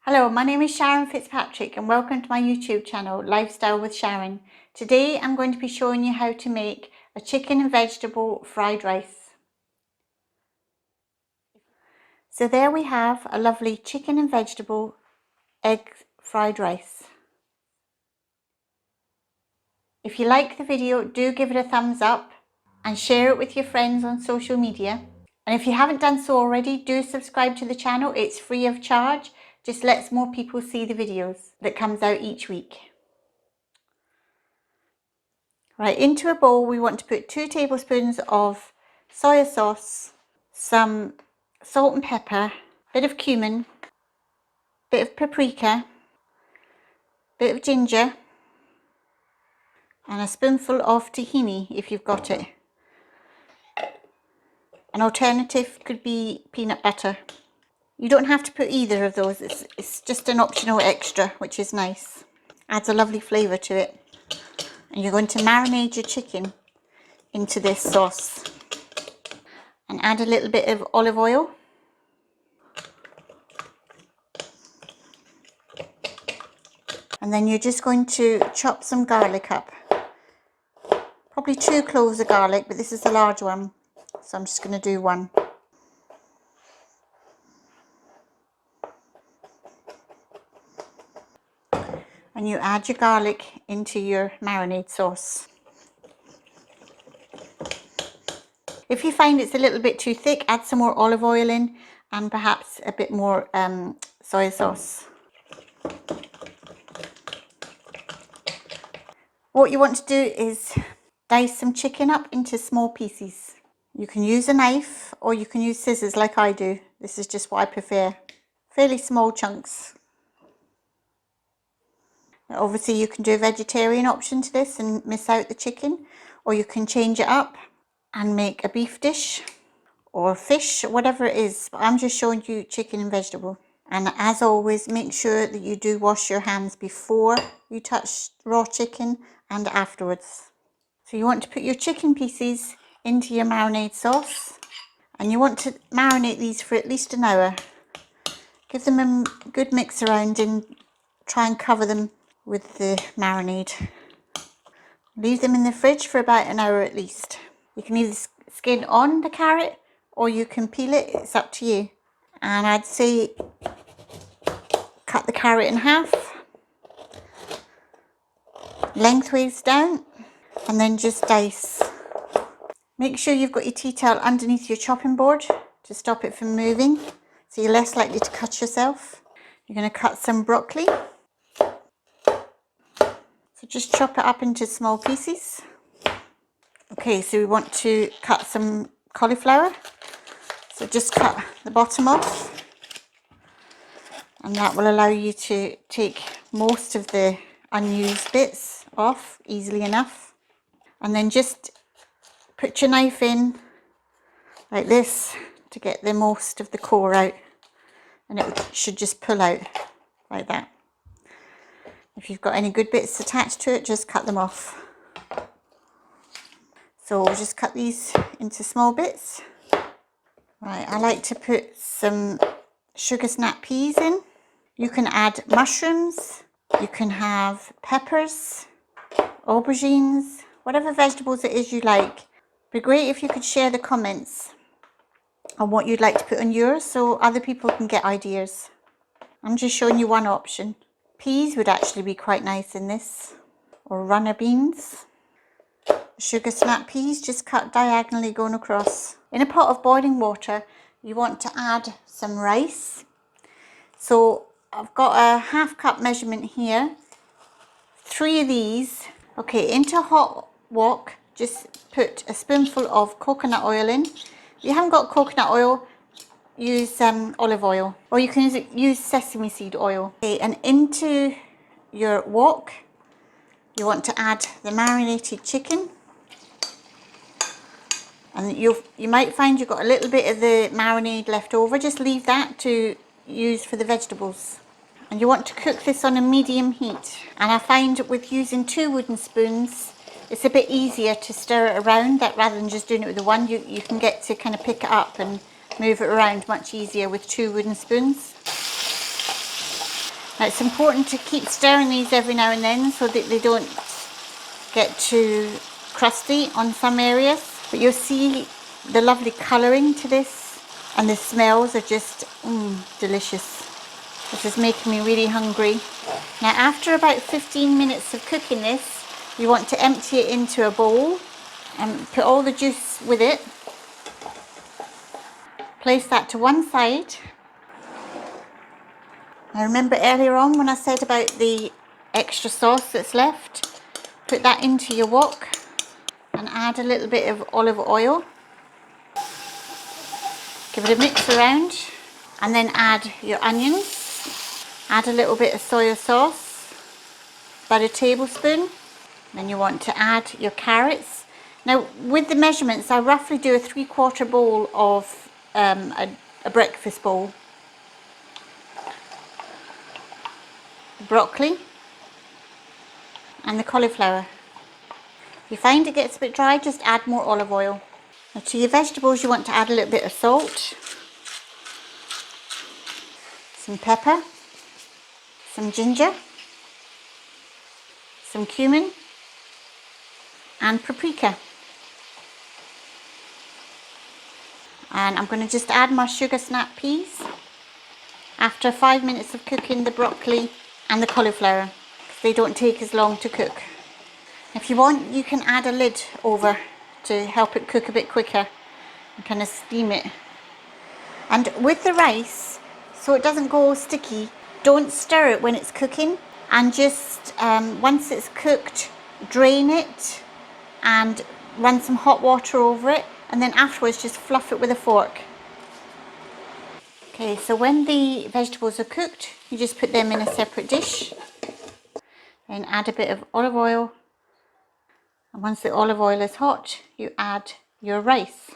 Hello, my name is Sharon Fitzpatrick and welcome to my YouTube channel, Lifestyle with Sharon. Today I'm going to be showing you how to make a chicken and vegetable fried rice. So there we have a lovely chicken and vegetable egg fried rice. If you like the video, do give it a thumbs up and share it with your friends on social media. And if you haven't done so already, do subscribe to the channel. It's free of charge. Just lets more people see the videos that comes out each week. Right, into a bowl we want to put 2 tablespoons of soya sauce, some salt and pepper, bit of cumin, bit of paprika, bit of ginger, and a spoonful of tahini if you've got it. An alternative could be peanut butter. You don't have to put either of those, it's just an optional extra, which is nice. Adds a lovely flavour to it. And you're going to marinate your chicken into this sauce. And add a little bit of olive oil. And then you're just going to chop some garlic up. Probably 2 cloves of garlic, but this is a large one, so I'm just going to do 1. And you add your garlic into your marinade sauce. If you find it's a little bit too thick, add some more olive oil in and perhaps a bit more soy sauce. What you want to do is dice some chicken up into small pieces. You can use a knife or you can use scissors like I do. This is just what I prefer. Fairly small chunks. Now, obviously you can do a vegetarian option to this and miss out the chicken, or you can change it up and make a beef dish or fish, whatever it is. But I'm just showing you chicken and vegetable. And as always, make sure that you do wash your hands before you touch raw chicken and afterwards. So you want to put your chicken pieces into your marinade sauce, and you want to marinate these for at least an hour. Give them a good mix around and try and cover them with the marinade. Leave them in the fridge for about an hour at least. You can either skin on the carrot or you can peel it, it's up to you. And I'd say cut the carrot in half, lengthways down, and then just dice. Make sure you've got your tea towel underneath your chopping board to stop it from moving, so you're less likely to cut yourself. You're going to cut some broccoli. So just chop it up into small pieces. Okay, so we want to cut some cauliflower. So just cut the bottom off. And that will allow you to take most of the unused bits off easily enough. And then just put your knife in like this to get the most of the core out. And it should just pull out like that. If you've got any good bits attached to it, just cut them off. So we'll just cut these into small bits. Right, I like to put some sugar snap peas in. You can add mushrooms, you can have peppers, aubergines, whatever vegetables it is you like. It'd be great if you could share the comments on what you'd like to put on yours so other people can get ideas. I'm just showing you one option. Peas would actually be quite nice in this, or runner beans. Sugar snap peas, just cut diagonally going across. In a pot of boiling water, you want to add some rice. So I've got a half cup measurement here, 3 of these. Okay, into hot wok, just put a spoonful of coconut oil in. If you haven't got coconut oil, use olive oil, or you can use sesame seed oil. Okay, and into your wok, you want to add the marinated chicken. And you might find you've got a little bit of the marinade left over. Just leave that to use for the vegetables. And you want to cook this on a medium heat. And I find with using 2 wooden spoons, it's a bit easier to stir it around that rather than just doing it with the one. You can get to kind of pick it up and move it around much easier with 2 wooden spoons. Now it's important to keep stirring these every now and then so that they don't get too crusty on some areas. But you'll see the lovely colouring to this, and the smells are just delicious. This is making me really hungry. Now after about 15 minutes of cooking this, you want to empty it into a bowl and put all the juice with it. Place that to one side. Now remember earlier on when I said about the extra sauce that's left? Put that into your wok and add a little bit of olive oil. Give it a mix around and then add your onions. Add a little bit of soy sauce, about a tablespoon. Then you want to add your carrots. Now with the measurements, I roughly do a 3/4 bowl of a breakfast bowl. The broccoli and the cauliflower. If you find it gets a bit dry, just add more olive oil. Now to your vegetables, you want to add a little bit of salt, some pepper, some ginger, some cumin and paprika. And I'm going to just add my sugar snap peas after 5 minutes of cooking the broccoli and the cauliflower, because they don't take as long to cook. If you want, you can add a lid over to help it cook a bit quicker and kind of steam it. And with the rice, so it doesn't go sticky, don't stir it when it's cooking, and just once it's cooked, drain it and run some hot water over it, and then afterwards just fluff it with a fork. Okay, so when the vegetables are cooked, you just put them in a separate dish and add a bit of olive oil, and once the olive oil is hot, you add your rice.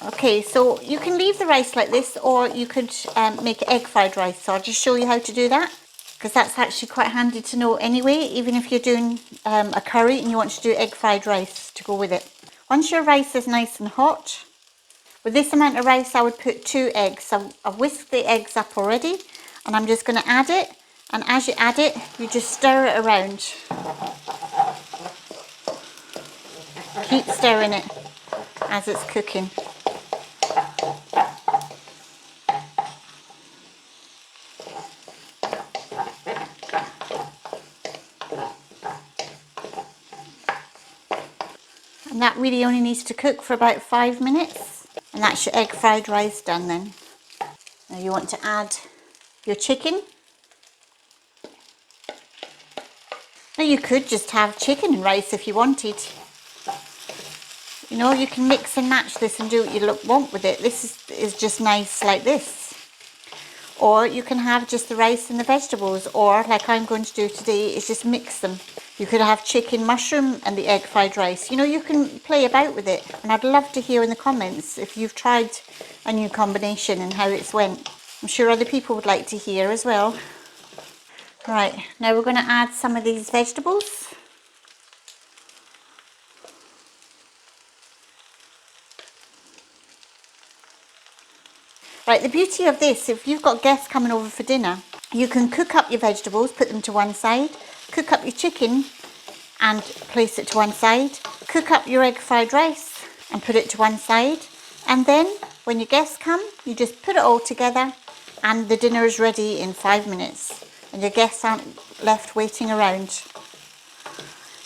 Okay, so you can leave the rice like this, or you could make egg fried rice. So I'll just show you how to do that, because that's actually quite handy to know anyway, even if you're doing a curry and you want to do egg fried rice to go with it. Once your rice is nice and hot, with this amount of rice I would put 2 eggs. I've whisked the eggs up already, and I'm just going to add it, and as you add it, you just stir it around. Keep stirring it as it's cooking. And that really only needs to cook for about 5 minutes, and that's your egg fried rice done then. Now you want to add your chicken. Now you could just have chicken and rice if you wanted. You know, you can mix and match this and do what you want with it. This is just nice like this. Or you can have just the rice and the vegetables, or like I'm going to do today, is just mix them. You could have chicken, mushroom and the egg fried rice. You know, you can play about with it. And I'd love to hear in the comments if you've tried a new combination and how it's went. I'm sure other people would like to hear as well. Right, now we're going to add some of these vegetables. Right, the beauty of this, if you've got guests coming over for dinner, you can cook up your vegetables, put them to one side, cook up your chicken and place it to one side, cook up your egg fried rice and put it to one side, and then when your guests come, you just put it all together and the dinner is ready in 5 minutes and your guests aren't left waiting around.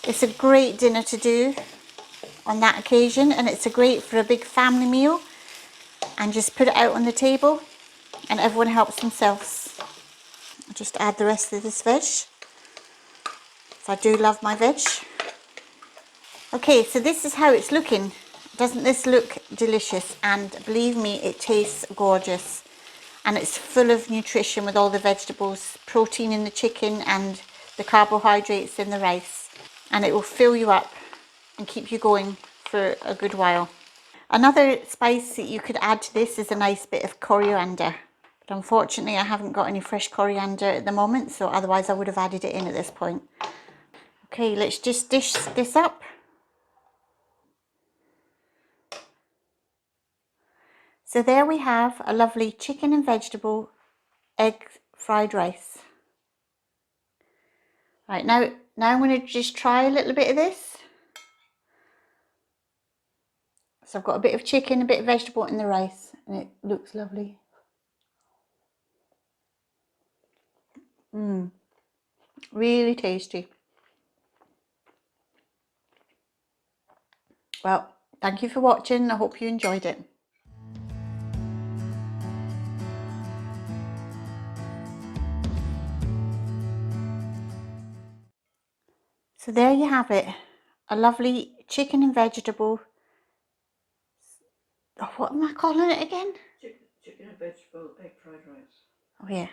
It's a great dinner to do on that occasion, and it's a great for a big family meal, and just put it out on the table and everyone helps themselves. I'll just add the rest of this veg. I do love my veg. Okay, so this is how it's looking. Doesn't this look delicious? And believe me, it tastes gorgeous. And it's full of nutrition with all the vegetables, protein in the chicken and the carbohydrates in the rice. And it will fill you up and keep you going for a good while. Another spice that you could add to this is a nice bit of coriander. But unfortunately, I haven't got any fresh coriander at the moment, so otherwise I would have added it in at this point. Okay, let's just dish this up. So there we have a lovely chicken and vegetable egg fried rice. Right, now I'm going to just try a little bit of this. So I've got a bit of chicken, a bit of vegetable in the rice, and it looks lovely. Really tasty. Well, thank you for watching. I hope you enjoyed it. So there you have it. A lovely chicken and vegetable. Oh, what am I calling it again? Chicken and vegetable egg fried rice. Oh yeah.